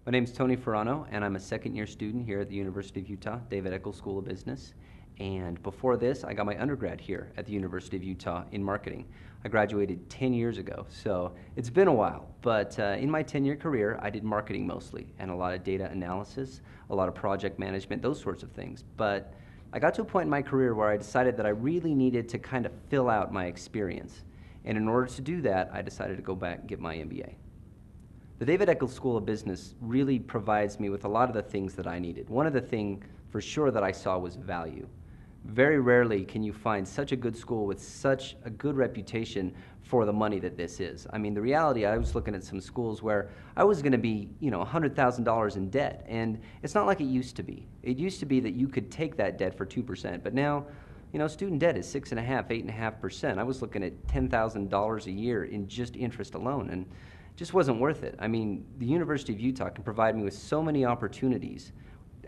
My name is Tony Furano, and I'm a second-year student here at the University of Utah, David Eccles School of Business. And before this, I got my undergrad here at the University of Utah in marketing. I graduated 10 years ago, so it's been a while. But in my 10-year career, I did marketing mostly, and a lot of data analysis, a lot of project management, those sorts of things. But I got to a point in my career where I decided that I really needed to kind of fill out my experience. And in order to do that, I decided to go back and get my MBA. The David Eccles School of Business really provides me with a lot of the things that I needed. One of the things for sure that I saw was value. Very rarely can you find such a good school with such a good reputation for the money that this is. I mean, the reality, I was looking at some schools where I was going to be, $100,000 in debt, and it's not like it used to be. It used to be that you could take that debt for 2%, but now, student debt is 6.5%, 8.5%. I was looking at $10,000 a year in just interest alone, and just wasn't worth it. I mean, the University of Utah can provide me with so many opportunities,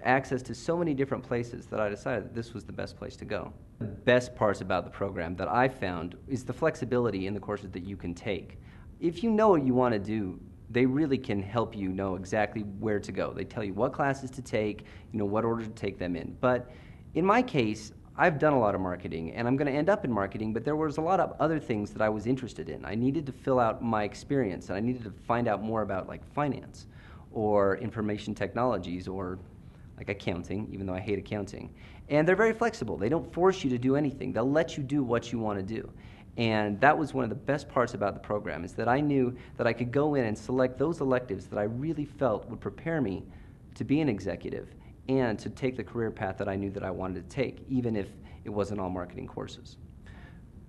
access to so many different places, that I decided that this was the best place to go. The best parts about the program that I found is the flexibility in the courses that you can take. If you know what you want to do, they really can help you know exactly where to go. They tell you what classes to take, what order to take them in. But in my case, I've done a lot of marketing, and I'm going to end up in marketing, but there was a lot of other things that I was interested in. I needed to fill out my experience, and I needed to find out more about finance or information technologies or accounting, even though I hate accounting. And they're very flexible. They don't force you to do anything. They'll let you do what you want to do. And that was one of the best parts about the program, is that I knew that I could go in and select those electives that I really felt would prepare me to be an executive and to take the career path that I knew that I wanted to take, even if it wasn't all marketing courses.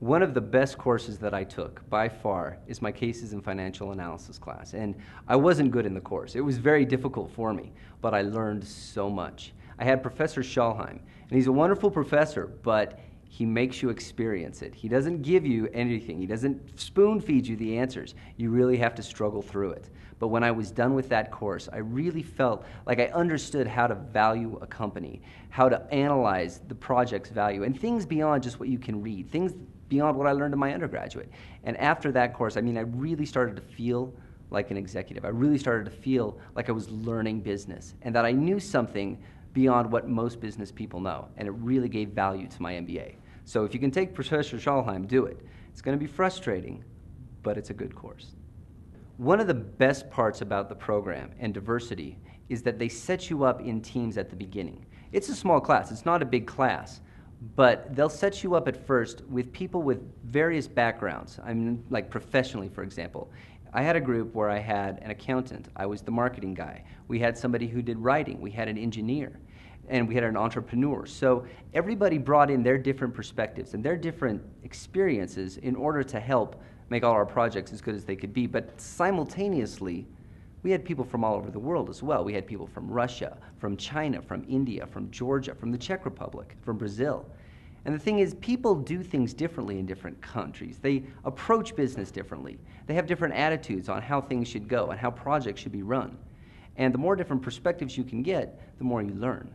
One of the best courses that I took, by far, is my Cases in Financial Analysis class. And I wasn't good in the course. It was very difficult for me, but I learned so much. I had Professor Schalheim, and he's a wonderful professor, but he makes you experience it. He doesn't give you anything. He doesn't spoon-feed you the answers. You really have to struggle through it. But when I was done with that course, I really felt like I understood how to value a company, how to analyze the project's value, and things beyond just what you can read, things beyond what I learned in my undergraduate. And after that course, I really started to feel like an executive. I really started to feel like I was learning business, and that I knew something beyond what most business people know, and it really gave value to my MBA. So if you can take Professor Schalheim, do it. It's going to be frustrating, but it's a good course. One of the best parts about the program and diversity is that they set you up in teams at the beginning. It's a small class. It's not a big class, but they'll set you up at first with people with various backgrounds. I mean, like professionally, for example. I had a group where I had an accountant. I was the marketing guy. We had somebody who did writing. We had an engineer. And we had an entrepreneur. So everybody brought in their different perspectives and their different experiences in order to help make all our projects as good as they could be. But simultaneously, we had people from all over the world as well. We had people from Russia, from China, from India, from Georgia, from the Czech Republic, from Brazil. And the thing is, people do things differently in different countries. They approach business differently. They have different attitudes on how things should go and how projects should be run. And the more different perspectives you can get, the more you learn.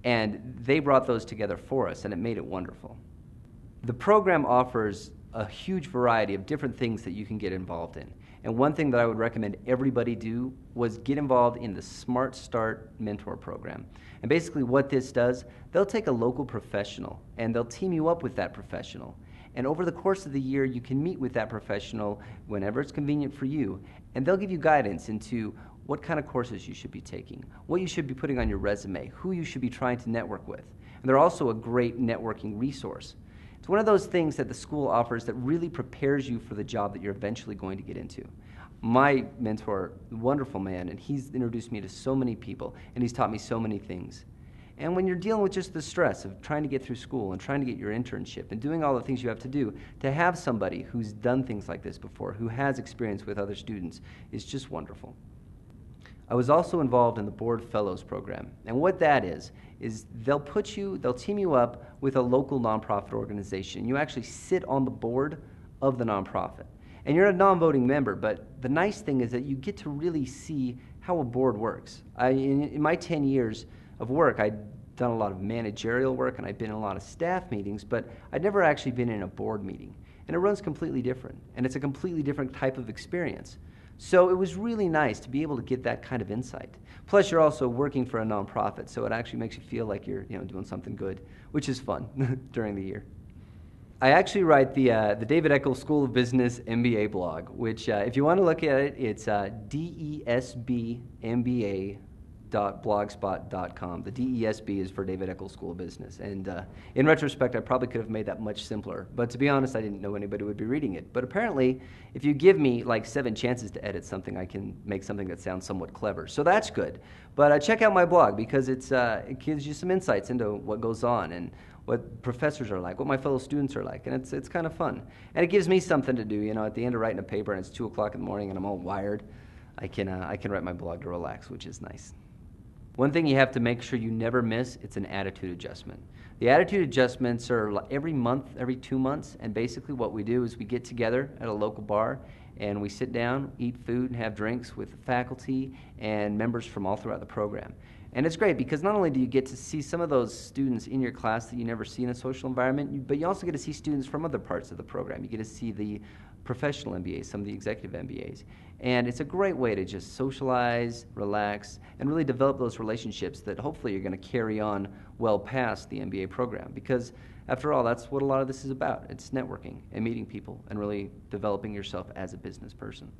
And they brought those together for us, and it made it wonderful. The program offers a huge variety of different things that you can get involved in. And one thing that I would recommend everybody do was get involved in the Smart Start Mentor Program. And basically what this does, they'll take a local professional and they'll team you up with that professional. And over the course of the year, you can meet with that professional whenever it's convenient for you, and they'll give you guidance into what kind of courses you should be taking, what you should be putting on your resume, who you should be trying to network with. And they're also a great networking resource. It's one of those things that the school offers that really prepares you for the job that you're eventually going to get into. My mentor, wonderful man, and he's introduced me to so many people, and he's taught me so many things. And when you're dealing with just the stress of trying to get through school and trying to get your internship and doing all the things you have to do, to have somebody who's done things like this before, who has experience with other students, is just wonderful. I was also involved in the Board Fellows program. And what that is they'll team you up with a local nonprofit organization. You actually sit on the board of the nonprofit. And you're a non-voting member, but the nice thing is that you get to really see how a board works. In my 10 years of work, I'd done a lot of managerial work and I'd been in a lot of staff meetings, but I'd never actually been in a board meeting. And it runs completely different, and it's a completely different type of experience. So it was really nice to be able to get that kind of insight. Plus, you're also working for a nonprofit, so it actually makes you feel like you're doing something good, which is fun during the year. I actually write the David Eccles School of Business MBA blog, which if you want to look at it, it's desbmba.blogspot.com. The DESB is for David Eccles School of Business. And in retrospect, I probably could have made that much simpler. But to be honest, I didn't know anybody would be reading it. But apparently, if you give me like 7 chances to edit something, I can make something that sounds somewhat clever. So that's good. But check out my blog because it gives you some insights into what goes on and what professors are like, what my fellow students are like, and it's kind of fun. And it gives me something to do, at the end of writing a paper and it's 2 o'clock in the morning and I'm all wired, I can write my blog to relax, which is nice. One thing you have to make sure you never miss, it's an attitude adjustment. The attitude adjustments are every month, every 2 months, and basically what we do is we get together at a local bar and we sit down, eat food, and have drinks with faculty and members from all throughout the program. And it's great because not only do you get to see some of those students in your class that you never see in a social environment, but you also get to see students from other parts of the program. You get to see the professional MBAs, some of the executive MBAs. And it's a great way to just socialize, relax, and really develop those relationships that hopefully you're going to carry on well past the MBA program. Because after all, that's what a lot of this is about. It's networking and meeting people and really developing yourself as a business person.